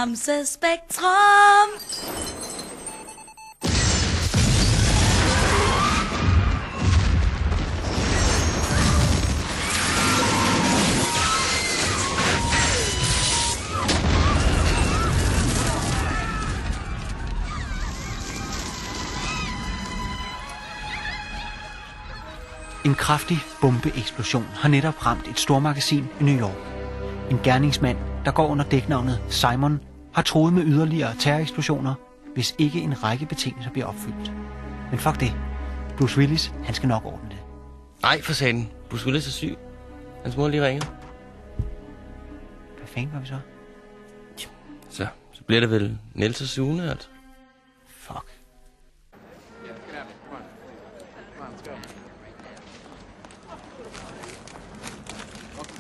Bamse Spektrum. En kraftig bombeeksplosion har netop ramt et stormagasin i New York. En gerningsmand, der går under dæknavnet Simon, har truet med yderligere terroreksplosioner, hvis ikke en række betingelser bliver opfyldt. Men fuck det. Bruce Willis, han skal nok ordne det. Ej, for satan. Bruce Willis er syg. Hans mor lige ringet. Hvad fanden var vi så? Så bliver det vel Niels og Sune, altså. Fuck.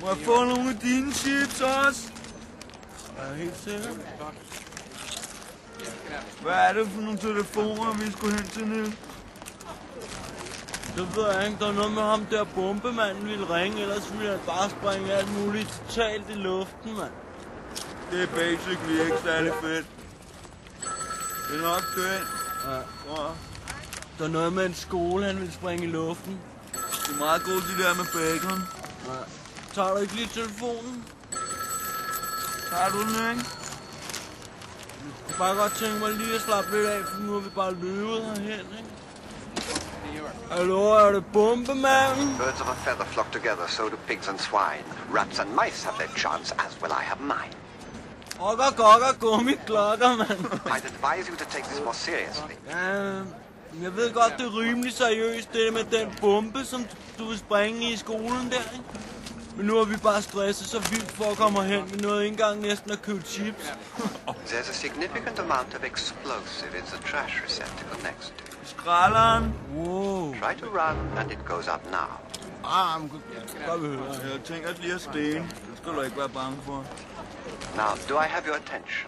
Må jeg få nogle af dine chips også? Er jeg helt sikker? Hvad er det for nogle telefoner, vi skulle hen til nu? Det ved jeg ikke. Der er noget med ham der bombemanden ville ringe, ellers ville han bare springe alt muligt totalt i luften, mand. Det er basically ikke særlig fedt. Det er nok det. Ja. Der er noget med en skole, han vil springe i luften. Det er meget godt, det der med bacon. Ja. Tager du ikke lige telefonen? Tager du den, ikke? Jeg kunne bare godt tænke mig lige at slappe lidt af, for nu har vi bare løbet herhen, ikke? Hallo, er det bombemanden? Birds of a feather flock together, so do pigs and swine. Rats and mice have their chance, as will I have mine. Gokker, gummiklokker, mand. I'd advise you to take this more seriously. Ja, jeg ved godt, det er rimelig seriøst, det med den bombe, som du vil springe i skolen der, ikke? Men nu har vi bare stresset så vildt for at komme hen. Vi nåede ikke engang næsten at købe chips. There's a significant amount of explosive in the trash receptacle next to you. Skralderen. Wow. Try to run, and it goes up now. Godt vi høre. Jeg tænker lige at sten. Det skal du ikke være bange for. Now, do I have your attention?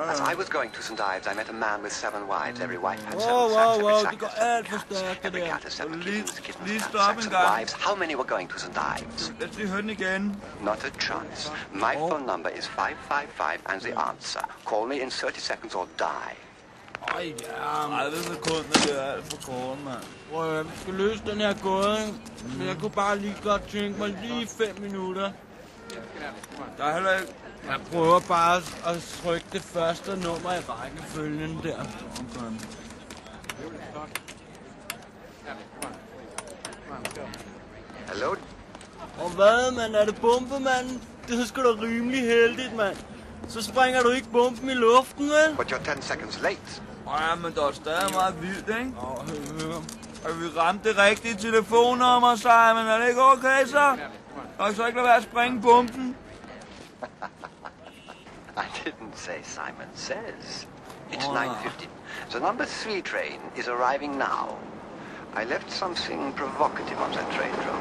As I was going to St. Ives, I met a man with 7 wives. Every wife had 7 sacks. Every sack det går had 7 alt for cats. stærkt, det Every der. cat has 7 kittens. Kittens lige had stop sacks en of gang. wives. How many were going to St. Ives? Lad os lige høre den igen. Not a chance. My phone number is 555 and the answer. Call me in 30 seconds or die. Ej, ja, 30 sekunder, det er alt for kort, mand. prøv, vi skal løse den her gåde, ikke? Men jeg kunne bare lige godt tænke mig lige 5 minutter. Der er heller ikke... Jeg prøver bare at trykke det første nummer i rækkefølgen der. Okay. Hello? Og hvad, mand? Er det bombemanden? Det er sgu da rimelig heldigt, mand. Så springer du ikke bomben i luften, vel? But you're 10 seconds late. Ja, men det er stadig meget vildt, ikke? Hør. Og vi ramte det rigtige telefonnummer, Simon. Er det ikke okay, så? Og så ikke lade være at springe bomben? I didn't say Simon says. It's 9:50. The number 3 train is arriving now. I left something provocative on that train, Joe.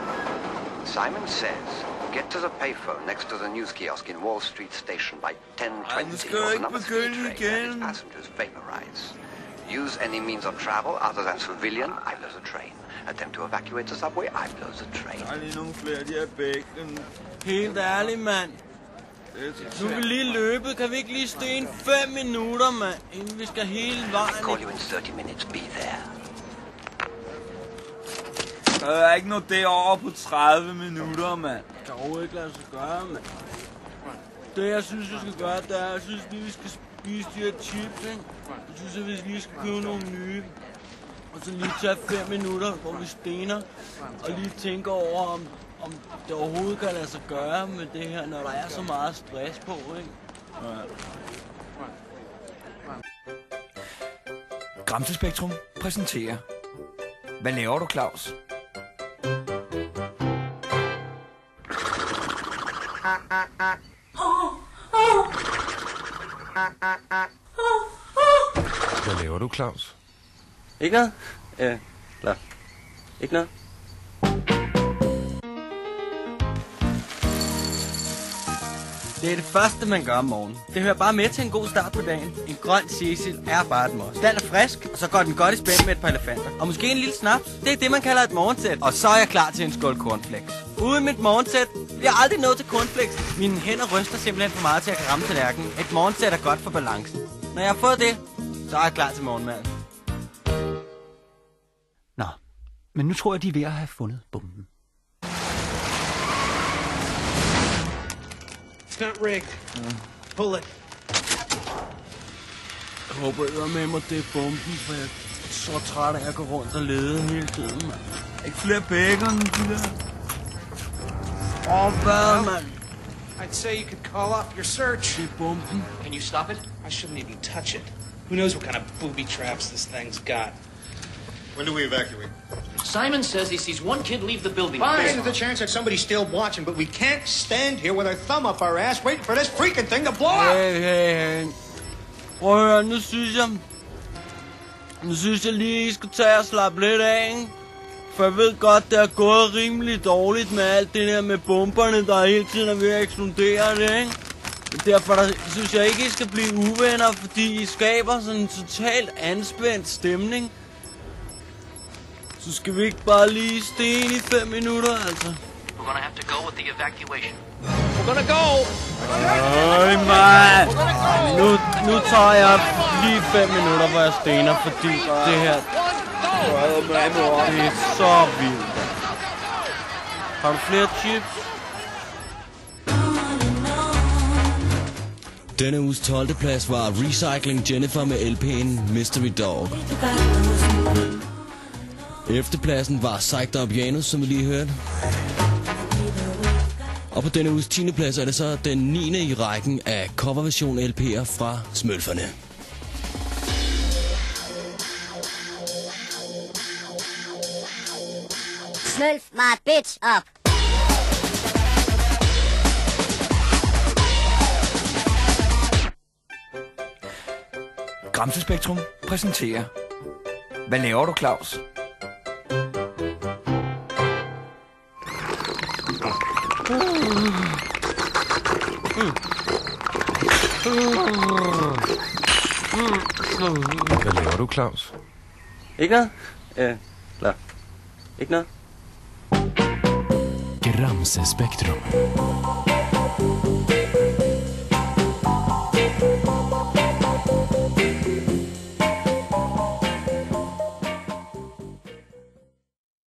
Simon says, get to the payphone next to the news kiosk in Wall Street Station by 10:20 or the number 3 train and its passengers vaporize. Use any means of travel other than civilian, I blow the train. Attempt to evacuate the subway, I blow the train. Der er lige nogle flere, de er bacon. Helt ærligt, mand. Nu er vi lige løbet. Kan vi ikke lige sten 5 minutter, mand? Inden vi skal hele vejen. I call you in 30 minutes, be there. Der er ikke noget derovre på 30 minutter, mand. Det kan overhovedet ikke lade sig gøre, mand. Det jeg synes, vi skal gøre, det er, jeg synes lige, vi skal spise de her chips, ikke? Jeg synes, at vi lige skal købe nogle nye. Og så lige tage 5 minutter, hvor vi stener. Og lige tænker over, om det overhovedet kan lade sig gøre med det her, når der er så meget stress på, ikke? Gramsespektrum præsenterer. Hvad laver du, Claus? Hvad laver du, Claus? Ikke noget? Ja, klar. Ikke noget? Det er det første, man gør om morgenen. Det hører bare med til en god start på dagen. En grøn Cecil er bare et must. Den er frisk, og så går den godt i spænd med et par elefanter. Og måske en lille snaps. Det er det, man kalder et morgensæt. Og så er jeg klar til en skål cornflakes. Uden mit morgensæt bliver jeg aldrig nået til cornflakes. Mine hænder ryster simpelthen for meget til at kan ramme tallerkenen. Et morgensæt er godt for balancen. Når jeg har fået det, så er jeg klar til morgenmad. Nå, men nu tror jeg, de er ved at have fundet bomben. It's not rigged. Pull it. Jeg håber med mig, det er bomben, for jeg er så træt af at gå rundt og lede hele tiden, mand. Ikke flere bacon, de der. Hvad, mand? I'd say you could call off your search. Det er bomben. Can you stop it? I shouldn't even touch it. Who knows what kind of booby traps this thing's got? When do we evacuate? Simon says he sees one kid leave the building. There's a chance that somebody's still watching, but we can't stand here with our thumb up our ass waiting for this freaking thing to blow up! Hey. Prøv at høre, nu synes jeg lige, I skal tage og slappe lidt af, ikke? For jeg ved godt, det er gået rimelig dårligt med alt det der med bomberne, der hele tiden er ved at eksplodere, det, ikke? Derfor synes jeg ikke, I skal blive uvenner, fordi I skaber sådan en totalt anspændt stemning. Så skal vi ikke bare lige stene i 5 minutter, altså. We're gonna have to go with the evacuation. We're gonna go! Øj, man! Nu tager jeg lige 5 minutter, hvor jeg stener, fordi det her... Det er så vildt. Har du flere chips? Denne uges 12. plads var Recycling Jennifer med LP'en Mystery Dog. Efterpladsen var Psyched Up Janus, som vi lige hørte. Og på denne uges 10. plads er det så den 9. i rækken af coverversion LP'er fra Smølferne. Smølf my bitch up. Gramsespektrum præsenterer Hvad laver du, Claus? Hvad laver du, Claus? Ikke noget? Eller, ikke noget? Gramsespektrum.